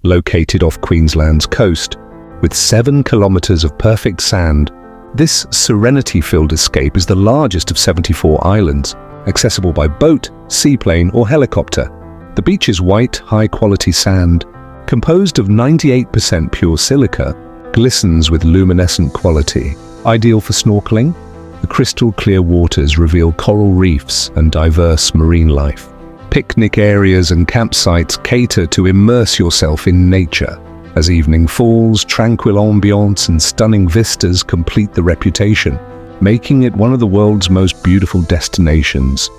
located off Queensland's coast. With 7 kilometers of perfect sand, this serenity-filled escape is the largest of 74 islands, accessible by boat, seaplane, or helicopter. The beach's white, high-quality sand, composed of 98% pure silica, glistens with luminescent quality. Ideal for snorkeling, the crystal-clear waters reveal coral reefs and diverse marine life. Picnic areas and campsites cater to immerse yourself in nature. As evening falls, tranquil ambiance and stunning vistas complete the reputation, making it one of the world's most beautiful destinations.